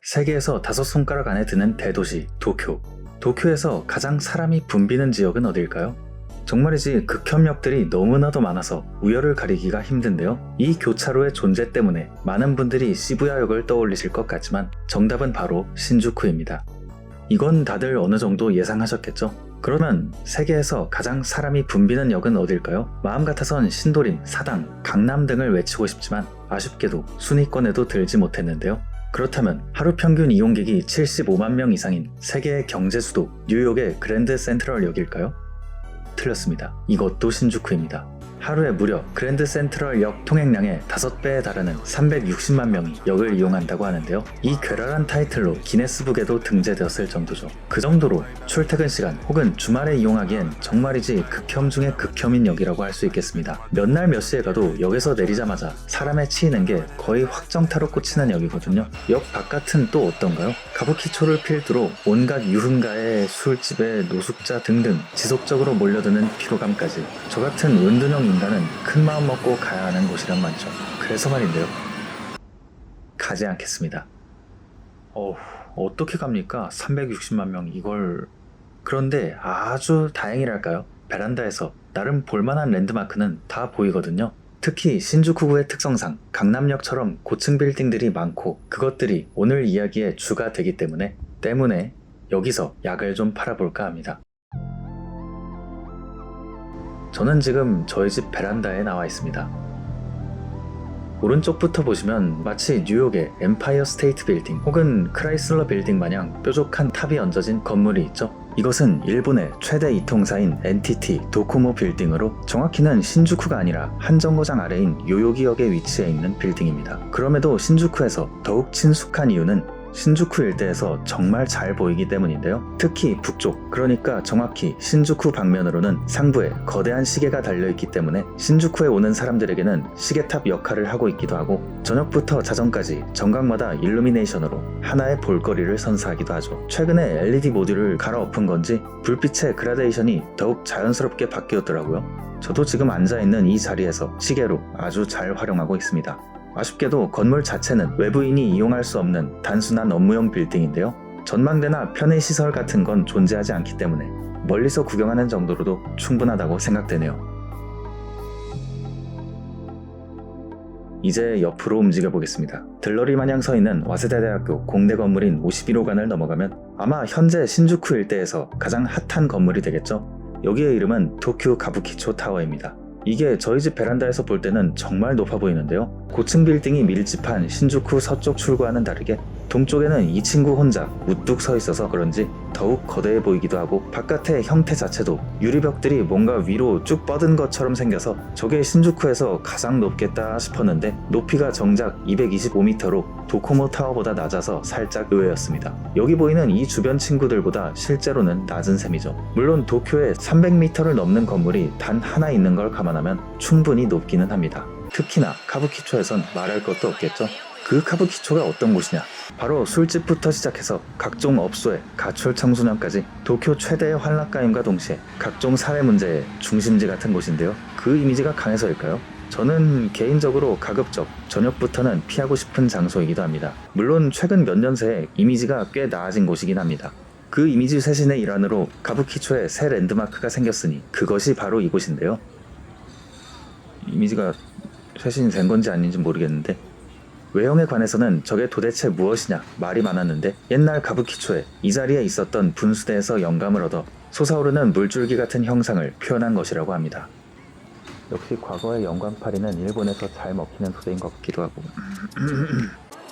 세계에서 5손가락 안에 드는 대도시 도쿄. 도쿄에서 가장 사람이 붐비는 지역은 어딜까요? 정말이지 극혐역들이 너무나도 많아서 우열을 가리기가 힘든데요. 이 교차로의 존재 때문에 많은 분들이 시부야역을 떠올리실 것 같지만 정답은 바로 신주쿠입니다. 이건 다들 어느 정도 예상하셨겠죠? 그러면 세계에서 가장 사람이 붐비는 역은 어딜까요? 마음 같아선 신도림, 사당, 강남 등을 외치고 싶지만 아쉽게도 순위권에도 들지 못했는데요. 그렇다면 하루 평균 이용객이 75만 명 이상인 세계의 경제 수도 뉴욕의 그랜드 센트럴 역일까요? 틀렸습니다. 이것도 신주쿠입니다. 하루에 무려 그랜드 센트럴 역 통행량의 5배에 달하는 360만 명이 역을 이용한다고 하는데요. 이 괴랄한 타이틀로 기네스북에도 등재되었을 정도죠. 그 정도로 출퇴근 시간 혹은 주말에 이용하기엔 정말이지 극혐 중의 극혐인 역이라고 할 수 있겠습니다. 몇 날 몇 시에 가도 역에서 내리자마자 사람에 치이는 게 거의 확정타로 꽂히는 역이거든요. 역 바깥은 또 어떤가요? 가부키초를 필두로 온갖 유흥가에 술집에 노숙자 등등 지속적으로 몰려드는 피로감까지 저 같은 은둔형 인간은 큰 마음 먹고 가야 하는 곳이란 말이죠. 그래서 말인데요. 가지 않겠습니다. 어떻게 갑니까? 360만 명 이걸... 그런데 아주 다행이랄까요? 베란다에서 나름 볼만한 랜드마크는 다 보이거든요. 특히 신주쿠구의 특성상 강남역처럼 고층 빌딩들이 많고 그것들이 오늘 이야기의 주가 되기 때문에 여기서 약을 좀 팔아볼까 합니다. 저는 지금 저희 집 베란다에 나와 있습니다. 오른쪽부터 보시면 마치 뉴욕의 엠파이어 스테이트 빌딩 혹은 크라이슬러 빌딩 마냥 뾰족한 탑이 얹어진 건물이 있죠. 이것은 일본의 최대 이통사인 NTT 도코모 빌딩으로 정확히는 신주쿠가 아니라 한정거장 아래인 요요기역에 위치해 있는 빌딩입니다. 그럼에도 신주쿠에서 더욱 친숙한 이유는 신주쿠 일대에서 정말 잘 보이기 때문인데요. 특히 북쪽, 그러니까 정확히 신주쿠 방면으로는 상부에 거대한 시계가 달려있기 때문에 신주쿠에 오는 사람들에게는 시계탑 역할을 하고 있기도 하고 저녁부터 자정까지 정각마다 일루미네이션으로 하나의 볼거리를 선사하기도 하죠. 최근에 LED 모듈을 갈아엎은 건지 불빛의 그라데이션이 더욱 자연스럽게 바뀌었더라고요. 저도 지금 앉아있는 이 자리에서 시계로 아주 잘 활용하고 있습니다. 아쉽게도 건물 자체는 외부인이 이용할 수 없는 단순한 업무용 빌딩인데요. 전망대나 편의시설 같은 건 존재하지 않기 때문에 멀리서 구경하는 정도로도 충분하다고 생각되네요. 이제 옆으로 움직여 보겠습니다. 들러리 마냥 서 있는 와세다대학교 공대 건물인 51호관을 넘어가면 아마 현재 신주쿠 일대에서 가장 핫한 건물이 되겠죠. 여기의 이름은 도쿄 가부키초 타워입니다. 이게 저희 집 베란다에서 볼 때는 정말 높아 보이는데요. 고층 빌딩이 밀집한 신주쿠 서쪽 출구와는 다르게 동쪽에는 이 친구 혼자 우뚝 서 있어서 그런지 더욱 거대해 보이기도 하고 바깥의 형태 자체도 유리벽들이 뭔가 위로 쭉 뻗은 것처럼 생겨서 저게 신주쿠에서 가장 높겠다 싶었는데 높이가 정작 225m로 도코모 타워보다 낮아서 살짝 의외였습니다. 여기 보이는 이 주변 친구들보다 실제로는 낮은 셈이죠. 물론 도쿄에 300m를 넘는 건물이 단 하나 있는 걸 감안하면 충분히 높기는 합니다. 특히나 카부키초에선 말할 것도 없겠죠. 그 카부키초가 어떤 곳이냐? 바로 술집부터 시작해서 각종 업소의 가출 청소년까지 도쿄 최대의 환락가임과 동시에 각종 사회 문제의 중심지 같은 곳인데요. 그 이미지가 강해서일까요? 저는 개인적으로 가급적 저녁부터는 피하고 싶은 장소이기도 합니다. 물론 최근 몇 년 새에 이미지가 꽤 나아진 곳이긴 합니다. 그 이미지 쇄신의 일환으로 가부키초에 새 랜드마크가 생겼으니 그것이 바로 이곳인데요. 이미지가 쇄신된 건지 아닌지 모르겠는데 외형에 관해서는 저게 도대체 무엇이냐 말이 많았는데 옛날 가부키초에 이 자리에 있었던 분수대에서 영감을 얻어 솟아오르는 물줄기 같은 형상을 표현한 것이라고 합니다. 역시 과거의 영광파리는 일본에서 잘 먹히는 소재인 것 같기도 하고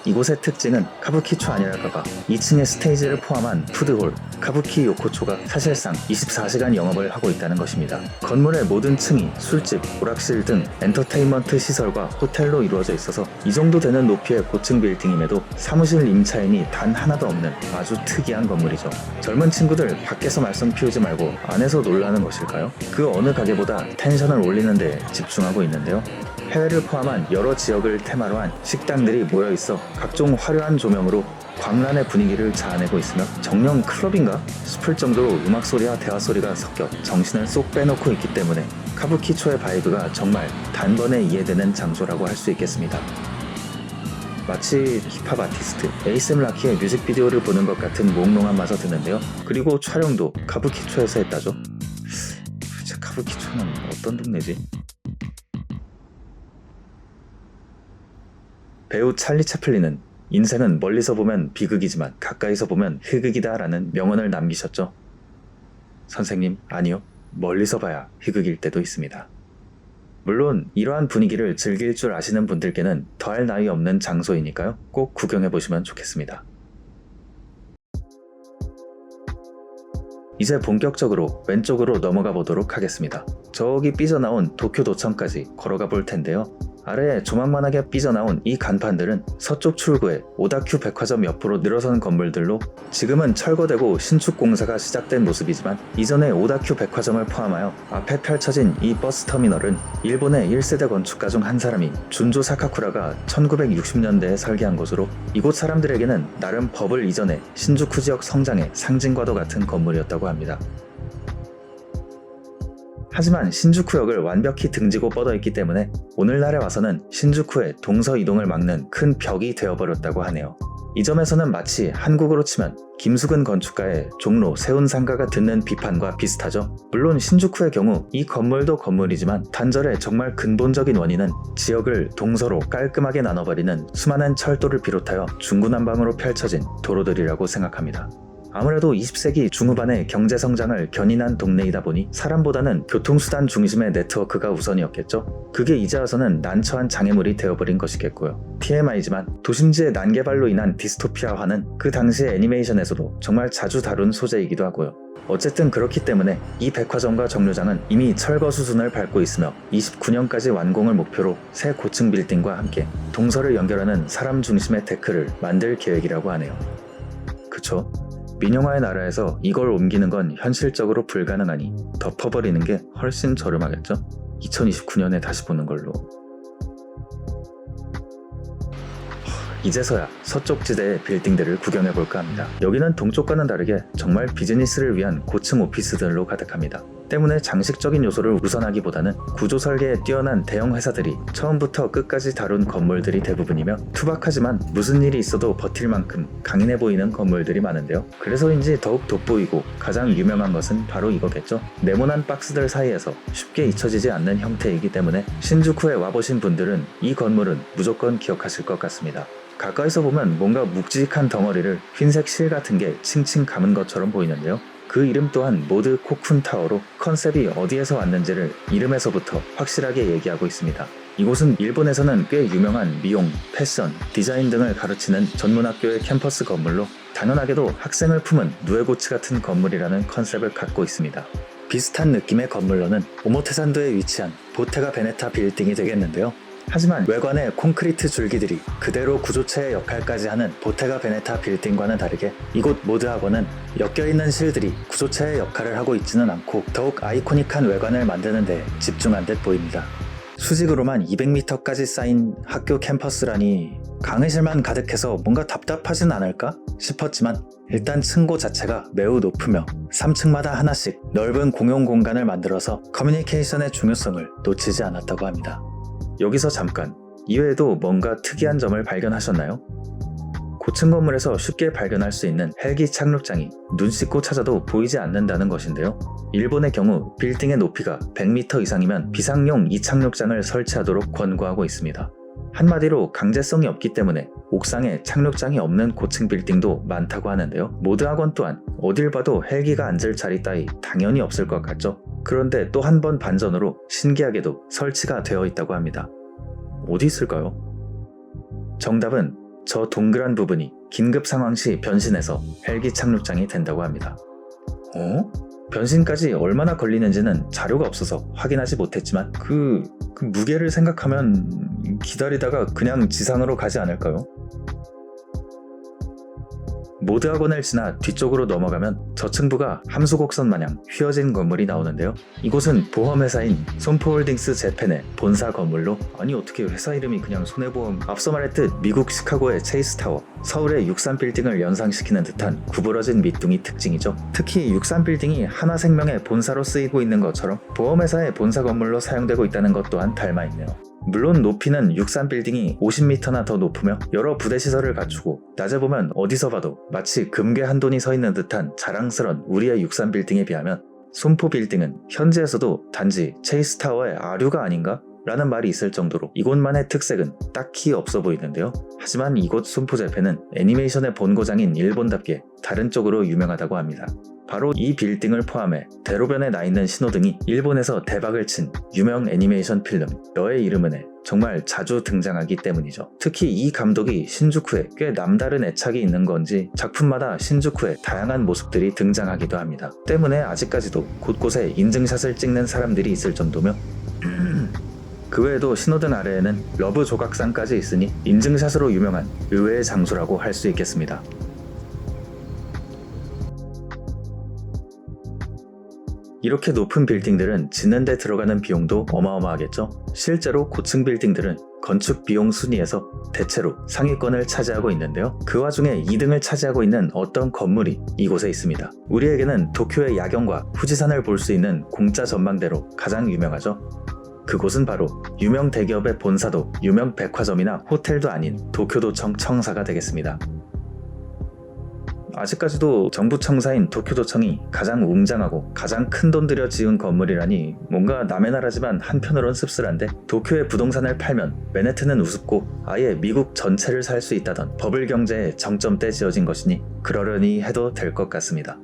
이곳의 특징은 카부키초 아니랄까봐 2층의 스테이지를 포함한 푸드홀 카부키 요코초가 사실상 24시간 영업을 하고 있다는 것입니다. 건물의 모든 층이 술집, 오락실 등 엔터테인먼트 시설과 호텔로 이루어져 있어서 이 정도 되는 높이의 고층 빌딩임에도 사무실 임차인이 단 하나도 없는 아주 특이한 건물이죠. 젊은 친구들 밖에서 말썽 피우지 말고 안에서 놀라는 것일까요? 그 어느 가게보다 텐션을 올리는 데 집중하고 있는데요. 해외를 포함한 여러 지역을 테마로 한 식당들이 모여있어 각종 화려한 조명으로 광란의 분위기를 자아내고 있으며 정령 클럽인가 싶을 정도로 음악 소리와 대화 소리가 섞여 정신을 쏙 빼놓고 있기 때문에 카부키초의 바이브가 정말 단번에 이해되는 장소라고 할 수 있겠습니다. 마치 힙합 아티스트 에이셈 라키의 뮤직비디오를 보는 것 같은 몽롱한 맛이 드는데요. 그리고 촬영도 카부키초에서 했다죠. 도대체 카부키초는 어떤 동네지? 배우 찰리 채플린은 인생은 멀리서 보면 비극이지만 가까이서 보면 희극이다 라는 명언을 남기셨죠. 선생님, 아니요. 멀리서 봐야 희극일 때도 있습니다. 물론 이러한 분위기를 즐길 줄 아시는 분들께는 더할 나위 없는 장소이니까요. 꼭 구경해보시면 좋겠습니다. 이제 본격적으로 왼쪽으로 넘어가 보도록 하겠습니다. 저기 삐져나온 도쿄도청까지 걸어가 볼 텐데요. 아래에 조망만하게 삐져나온 이 간판들은 서쪽 출구에 오다큐 백화점 옆으로 늘어선 건물들로 지금은 철거되고 신축 공사가 시작된 모습이지만 이전에 오다큐 백화점을 포함하여 앞에 펼쳐진 이 버스터미널은 일본의 1세대 건축가 중 한 사람인 준조 사카쿠라가 1960년대에 설계한 것으로 이곳 사람들에게는 나름 버블 이전의 신주쿠 지역 성장의 상징과도 같은 건물이었다고 합니다. 하지만 신주쿠역을 완벽히 등지고 뻗어있기 때문에 오늘날에 와서는 신주쿠의 동서 이동을 막는 큰 벽이 되어버렸다고 하네요. 이 점에서는 마치 한국으로 치면 김수근 건축가의 종로 세운상가가 듣는 비판과 비슷하죠. 물론 신주쿠의 경우 이 건물도 건물이지만 단절의 정말 근본적인 원인은 지역을 동서로 깔끔하게 나눠버리는 수많은 철도를 비롯하여 중구난방으로 펼쳐진 도로들이라고 생각합니다. 아무래도 20세기 중후반의 경제성장을 견인한 동네이다 보니 사람보다는 교통수단 중심의 네트워크가 우선이었겠죠. 그게 이제 와서는 난처한 장애물이 되어버린 것이겠고요. TMI지만 도심지의 난개발로 인한 디스토피아화는 그 당시의 애니메이션에서도 정말 자주 다룬 소재이기도 하고요. 어쨌든 그렇기 때문에 이 백화점과 정류장은 이미 철거 수순을 밟고 있으며 29년까지 완공을 목표로 새 고층 빌딩과 함께 동서를 연결하는 사람 중심의 데크를 만들 계획이라고 하네요. 그쵸? 민영화의 나라에서 이걸 옮기는 건 현실적으로 불가능하니 덮어버리는 게 훨씬 저렴하겠죠? 2029년에 다시 보는 걸로. 이제서야 서쪽 지대의 빌딩들을 구경해볼까 합니다. 여기는 동쪽과는 다르게 정말 비즈니스를 위한 고층 오피스들로 가득합니다. 때문에 장식적인 요소를 우선하기보다는 구조 설계에 뛰어난 대형 회사들이 처음부터 끝까지 다룬 건물들이 대부분이며 투박하지만 무슨 일이 있어도 버틸 만큼 강인해 보이는 건물들이 많은데요. 그래서인지 더욱 돋보이고 가장 유명한 것은 바로 이거겠죠. 네모난 박스들 사이에서 쉽게 잊혀지지 않는 형태이기 때문에 신주쿠에 와보신 분들은 이 건물은 무조건 기억하실 것 같습니다. 가까이서 보면 뭔가 묵직한 덩어리를 흰색 실 같은 게 칭칭 감은 것처럼 보이는데요. 그 이름 또한 모두 코쿤타워로 컨셉이 어디에서 왔는지를 이름에서부터 확실하게 얘기하고 있습니다. 이곳은 일본에서는 꽤 유명한 미용, 패션, 디자인 등을 가르치는 전문학교의 캠퍼스 건물로 당연하게도 학생을 품은 누에고치 같은 건물이라는 컨셉을 갖고 있습니다. 비슷한 느낌의 건물로는 오모테산도에 위치한 보테가 베네타 빌딩이 되겠는데요. 하지만 외관의 콘크리트 줄기들이 그대로 구조체의 역할까지 하는 보테가 베네타 빌딩과는 다르게 이곳 모드학원은 엮여있는 실들이 구조체의 역할을 하고 있지는 않고 더욱 아이코닉한 외관을 만드는 데 집중한 듯 보입니다. 수직으로만 200m까지 쌓인 학교 캠퍼스라니 강의실만 가득해서 뭔가 답답하진 않을까 싶었지만 일단 층고 자체가 매우 높으며 3층마다 하나씩 넓은 공용 공간을 만들어서 커뮤니케이션의 중요성을 놓치지 않았다고 합니다. 여기서 잠깐, 이외에도 뭔가 특이한 점을 발견하셨나요? 고층 건물에서 쉽게 발견할 수 있는 헬기 착륙장이 눈 씻고 찾아도 보이지 않는다는 것인데요. 일본의 경우 빌딩의 높이가 100m 이상이면 비상용 이 착륙장을 설치하도록 권고하고 있습니다. 한마디로 강제성이 없기 때문에 옥상에 착륙장이 없는 고층 빌딩도 많다고 하는데요. 모드학원 또한 어딜 봐도 헬기가 앉을 자리 따위 당연히 없을 것 같죠? 그런데 또 한 번 반전으로 신기하게도 설치가 되어 있다고 합니다. 어디 있을까요? 정답은 저 동그란 부분이 긴급 상황 시 변신해서 헬기 착륙장이 된다고 합니다. 변신까지 얼마나 걸리는지는 자료가 없어서 확인하지 못했지만 그 무게를 생각하면 기다리다가 그냥 지상으로 가지 않을까요? 모드학원을 지나 뒤쪽으로 넘어가면 저층부가 함수곡선 마냥 휘어진 건물이 나오는데요. 이곳은 보험회사인 솜포홀딩스 재팬의 본사 건물로 아니 어떻게 회사 이름이 그냥 손해보험 앞서 말했듯 미국 시카고의 체이스타워, 서울의 63빌딩을 연상시키는 듯한 구부러진 밑둥이 특징이죠. 특히 63빌딩이 하나생명의 본사로 쓰이고 있는 것처럼 보험회사의 본사 건물로 사용되고 있다는 것 또한 닮아있네요. 물론 높이는 63빌딩이 50m나 더 높으며 여러 부대시설을 갖추고 낮에 보면 어디서 봐도 마치 금괴 한 돈이 서 있는 듯한 자랑스런 우리의 63빌딩에 비하면 손포빌딩은 현지에서도 단지 체이스타워의 아류가 아닌가? 라는 말이 있을 정도로 이곳만의 특색은 딱히 없어 보이는데요. 하지만 이곳 손포재팬은 애니메이션의 본고장인 일본답게 다른 쪽으로 유명하다고 합니다. 바로 이 빌딩을 포함해 대로변에 나 있는 신호등이 일본에서 대박을 친 유명 애니메이션 필름 너의 이름은에 정말 자주 등장하기 때문이죠. 특히 이 감독이 신주쿠에 꽤 남다른 애착이 있는 건지 작품마다 신주쿠의 다양한 모습들이 등장하기도 합니다. 때문에 아직까지도 곳곳에 인증샷을 찍는 사람들이 있을 정도며 그 외에도 신호등 아래에는 러브 조각상까지 있으니 인증샷으로 유명한 의외의 장소라고 할 수 있겠습니다. 이렇게 높은 빌딩들은 짓는 데 들어가는 비용도 어마어마하겠죠. 실제로 고층 빌딩들은 건축 비용 순위에서 대체로 상위권을 차지하고 있는데요. 그 와중에 2등을 차지하고 있는 어떤 건물이 이곳에 있습니다. 우리에게는 도쿄의 야경과 후지산을 볼 수 있는 공짜 전망대로 가장 유명하죠. 그곳은 바로 유명 대기업의 본사도 유명 백화점이나 호텔도 아닌 도쿄도청 청사가 되겠습니다. 아직까지도 정부 청사인 도쿄도청이 가장 웅장하고 가장 큰 돈 들여 지은 건물이라니 뭔가 남의 나라지만 한편으론 씁쓸한데 도쿄의 부동산을 팔면 맨해튼은 우습고 아예 미국 전체를 살 수 있다던 버블 경제의 정점때 지어진 것이니 그러려니 해도 될 것 같습니다.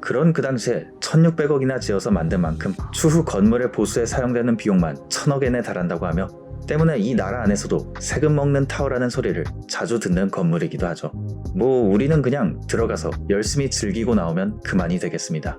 그런 그 당시에 1600억이나 지어서 만든 만큼 추후 건물의 보수에 사용되는 비용만 1000억엔에 달한다고 하며 때문에 이 나라 안에서도 세금 먹는 타워라는 소리를 자주 듣는 건물이기도 하죠. 뭐 우리는 그냥 들어가서 열심히 즐기고 나오면 그만이 되겠습니다.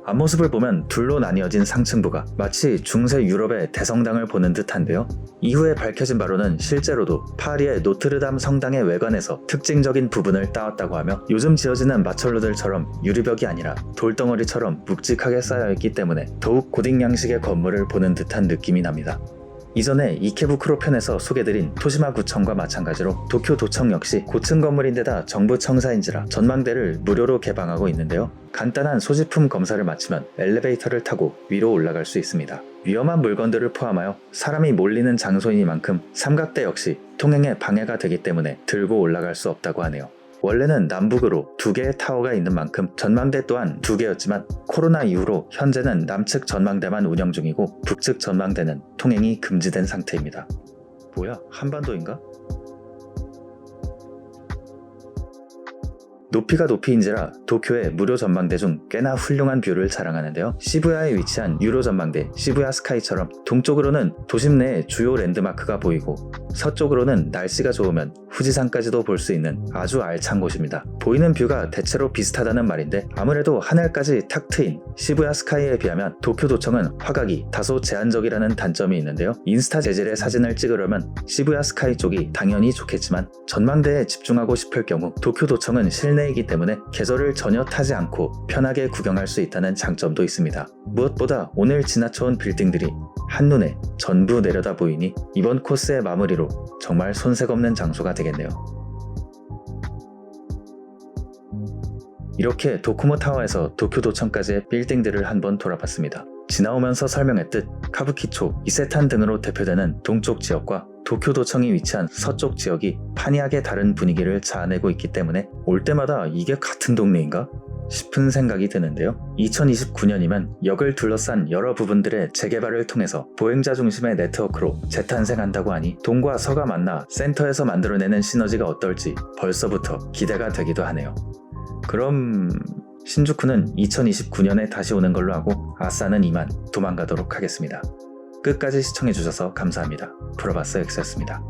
앞모습을 보면 둘로 나뉘어진 상층부가 마치 중세 유럽의 대성당을 보는 듯한데요. 이후에 밝혀진 바로는 실제로도 파리의 노트르담 성당의 외관에서 특징적인 부분을 따왔다고 하며 요즘 지어지는 마철로들처럼 유리벽이 아니라 돌덩어리처럼 묵직하게 쌓여있기 때문에 더욱 고딕 양식의 건물을 보는 듯한 느낌이 납니다. 이전에 이케부쿠로 편에서 소개드린 토시마 구청과 마찬가지로 도쿄도청 역시 고층 건물인데다 정부 청사인지라 전망대를 무료로 개방하고 있는데요. 간단한 소지품 검사를 마치면 엘리베이터를 타고 위로 올라갈 수 있습니다. 위험한 물건들을 포함하여 사람이 몰리는 장소이니만큼 삼각대 역시 통행에 방해가 되기 때문에 들고 올라갈 수 없다고 하네요. 원래는 남북으로 2개의 타워가 있는 만큼 전망대 또한 2개였지만 코로나 이후로 현재는 남측 전망대만 운영 중이고 북측 전망대는 통행이 금지된 상태입니다. 뭐야? 한반도인가? 높이가 높이인지라 도쿄의 무료 전망대 중 꽤나 훌륭한 뷰를 자랑하는데요. 시부야에 위치한 유로 전망대 시부야 스카이처럼 동쪽으로는 도심 내의 주요 랜드마크가 보이고 서쪽으로는 날씨가 좋으면 후지산까지도 볼 수 있는 아주 알찬 곳입니다. 보이는 뷰가 대체로 비슷하다는 말인데 아무래도 하늘까지 탁 트인 시부야 스카이에 비하면 도쿄도청은 화각이 다소 제한적이라는 단점이 있는데요. 인스타 재질의 사진을 찍으려면 시부야 스카이 쪽이 당연히 좋겠지만 전망대에 집중하고 싶을 경우 도쿄도청은 실내이기 때문에 계절을 전혀 타지 않고 편하게 구경할 수 있다는 장점도 있습니다. 무엇보다 오늘 지나쳐온 빌딩들이 한눈에 전부 내려다 보이니 이번 코스의 마무리로 정말 손색 없는 장소가 되겠네요. 이렇게 도쿠모 타워에서 도쿄도청까지의 빌딩들을 한번 돌아봤습니다. 지나오면서 설명했듯 카부키초, 이세탄 등으로 대표되는 동쪽 지역과 도쿄도청이 위치한 서쪽 지역이 판이하게 다른 분위기를 자아내고 있기 때문에 올 때마다 이게 같은 동네인가? 싶은 생각이 드는데요. 2029년이면 역을 둘러싼 여러 부분들의 재개발을 통해서 보행자 중심의 네트워크로 재탄생한다고 하니 동과 서가 만나 센터에서 만들어내는 시너지가 어떨지 벌써부터 기대가 되기도 하네요. 그럼 신주쿠는 2029년에 다시 오는 걸로 하고 아싸는 이만 도망가도록 하겠습니다. 끝까지 시청해주셔서 감사합니다. 프로바스 X였습니다.